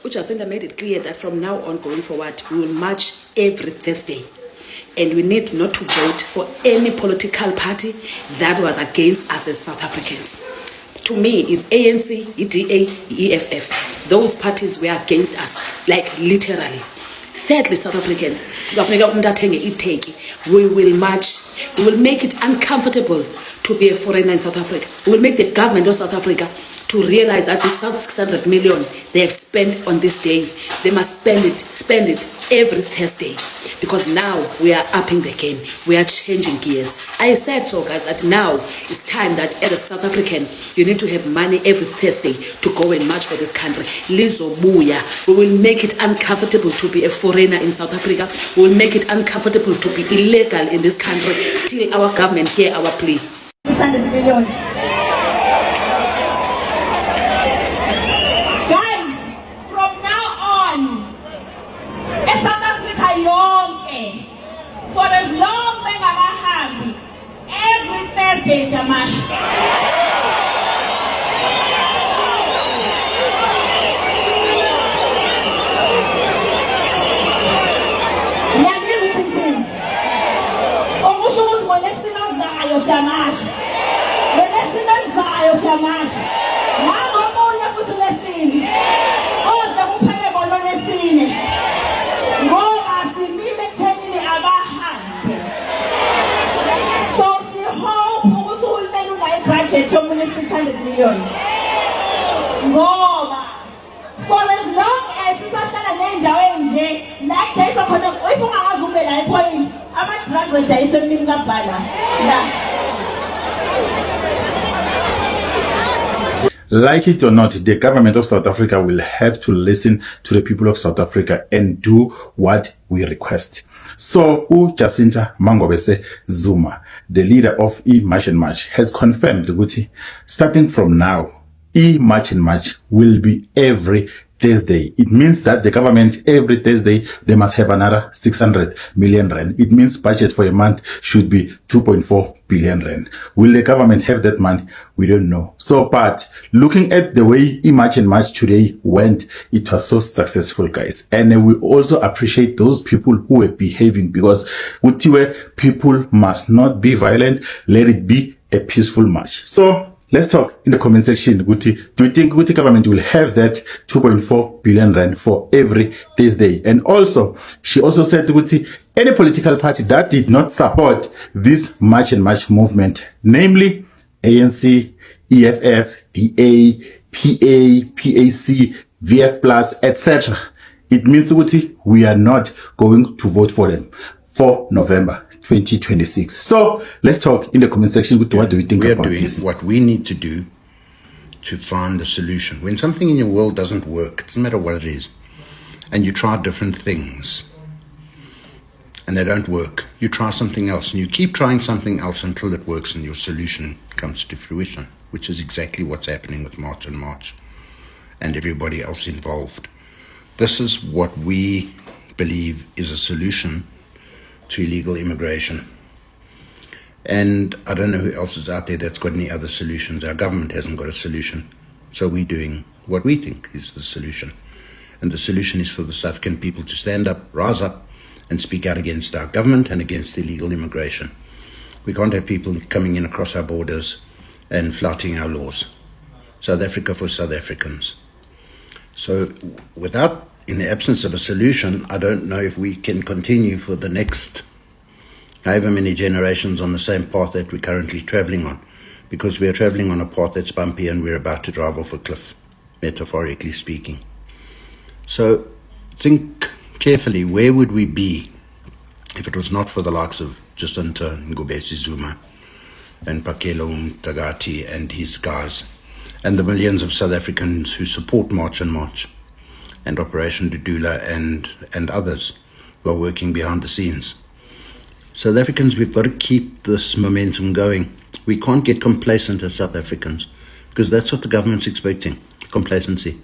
Jacinta made it clear that from now on going forward, we will march every Thursday. And we need not to vote for any political party that was against us as South Africans. To me, it's ANC, EDA, EFF. Those parties were against us, like literally. Thirdly, South Africans, we will march. We will make it uncomfortable to be a foreigner in South Africa. We will make the government of South Africa to realize that the 600 million they have spent on this day, they must spend it every Thursday. Because now we are upping the game. We are changing gears. I said so, guys, that now it's time that as a South African, you need to have money every Thursday to go and march for this country. Lizobuya. We will make it uncomfortable to be a foreigner in South Africa. We will make it uncomfortable to be illegal in this country till our government hear our plea. 600 million. Guys, from now on, South Africa yonke, for as long as every Thursday is a march. Budget 600 million. Ngoba for as long as sisahlala nendawo enje like days khona if ungakazi ube la point ama drugs edayiswa emini kabhala la. Like it or not, the government of South Africa will have to listen to the people of South Africa and do what we request. So, Jacinta Ngobese Zuma, the leader of March and March, has confirmed that starting from now, March and March will be every Thursday. It means that the government every Thursday, they must have another 600 million rand. It means budget for a month should be 2.4 billion rand. Will the government have that money? We don't know. So, but looking at the way March and March today went, it was so successful, guys. And we also appreciate those people who were behaving, because people must not be violent. Let it be a peaceful march. So, let's talk in the comment section. Do you think the government will have that 2.4 billion rand for every Thursday? And also, she also said, any political party that did not support this March and March movement, namely ANC, EFF, DA, PA, PAC, VF+, etc., it means we are not going to vote for them for November 2026. So let's talk in the comment section. What do we think about this? We are doing what we need to do to find a solution. When something in your world doesn't work, it doesn't matter what it is, and you try different things and they don't work, you try something else, and you keep trying something else until it works and your solution comes to fruition, which is exactly what's happening with March and March and everybody else involved. This is what we believe is a solution to illegal immigration. And I don't know who else is out there that's got any other solutions. Our government hasn't got a solution. So we're doing what we think is the solution. And the solution is for the South African people to stand up, rise up, and speak out against our government and against illegal immigration. We can't have people coming in across our borders and flouting our laws. South Africa for South Africans. So in the absence of a solution, I don't know if we can continue for the next however many generations on the same path that we're currently traveling on, because we are traveling on a path that's bumpy and we're about to drive off a cliff, metaphorically speaking. So think carefully, where would we be if it was not for the likes of Jacinta Ngobese Zuma and Pakelo Tagati and his guys, and the millions of South Africans who support March and March and Operation Dudula and others who are working behind the scenes. South Africans, we've got to keep this momentum going. We can't get complacent as South Africans, because that's what the government's expecting, complacency.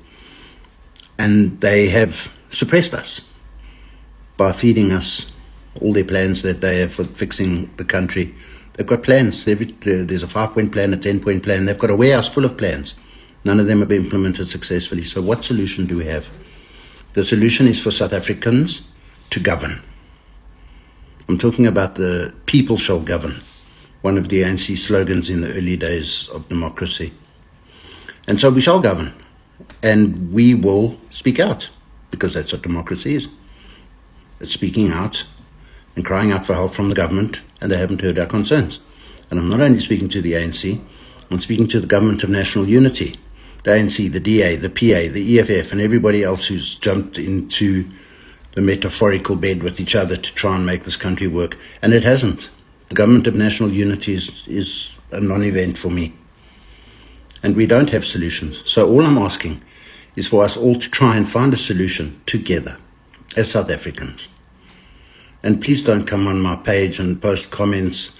And they have suppressed us by feeding us all their plans that they have for fixing the country. They've got plans. There's a 5-point plan, a 10-point plan. They've got a warehouse full of plans. None of them have been implemented successfully. So what solution do we have? The solution is for South Africans to govern. I'm talking about the people shall govern, one of the ANC slogans in the early days of democracy. And so we shall govern, and we will speak out, because that's what democracy is. It's speaking out and crying out for help from the government, and they haven't heard our concerns. And I'm not only speaking to the ANC, I'm speaking to the Government of National Unity, the ANC, the DA, the PA, the EFF, and everybody else who's jumped into the metaphorical bed with each other to try and make this country work. And it hasn't. The Government of National Unity is a non-event for me. And we don't have solutions. So all I'm asking is for us all to try and find a solution together as South Africans. And please don't come on my page and post comments,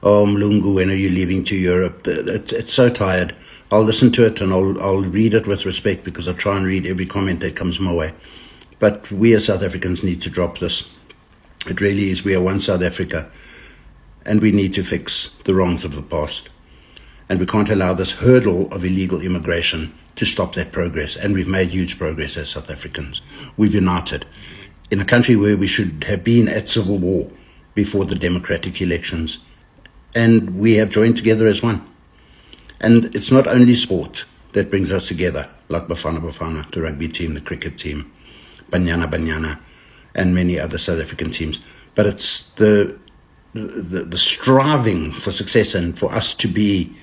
"Oh, Mlungu, when are you leaving to Europe?" It's so tired. I'll listen to it and I'll read it with respect, because I try and read every comment that comes my way. But we as South Africans need to drop this. It really is. We are one South Africa, and we need to fix the wrongs of the past. And we can't allow this hurdle of illegal immigration to stop that progress. And we've made huge progress as South Africans. We've united in a country where we should have been at civil war before the democratic elections. And we have joined together as one. And it's not only sport that brings us together, like Bafana Bafana, the rugby team, the cricket team, Banyana Banyana, and many other South African teams. But it's the striving for success and for us to be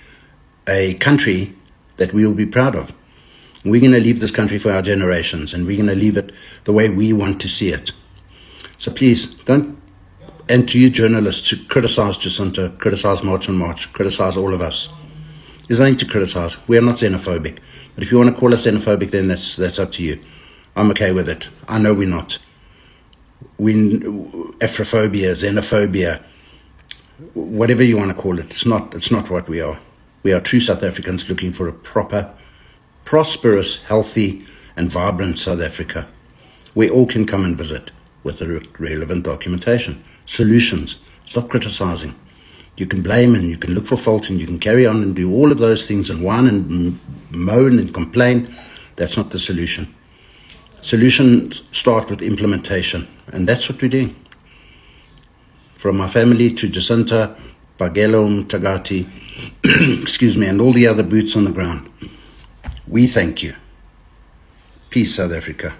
a country that we will be proud of. We're going to leave this country for our generations, and we're going to leave it the way we want to see it. So please don't, and to you journalists who criticize Jacinta, criticize March on March, criticize all of us. There's nothing to criticize. We are not xenophobic. But if you want to call us xenophobic, then that's up to you. I'm okay with it. I know we're not. Afrophobia, xenophobia, whatever you want to call it, it's not what we are. We are true South Africans looking for a proper, prosperous, healthy, and vibrant South Africa, where all can come and visit with the relevant documentation. Solutions. Stop criticizing. You can blame and you can look for fault and you can carry on and do all of those things and whine and moan and complain. That's not the solution. Solutions start with implementation, and that's what we're doing. From my family to Jacinta, Pagelo, Tagati, excuse me, and all the other boots on the ground, we thank you. Peace, South Africa.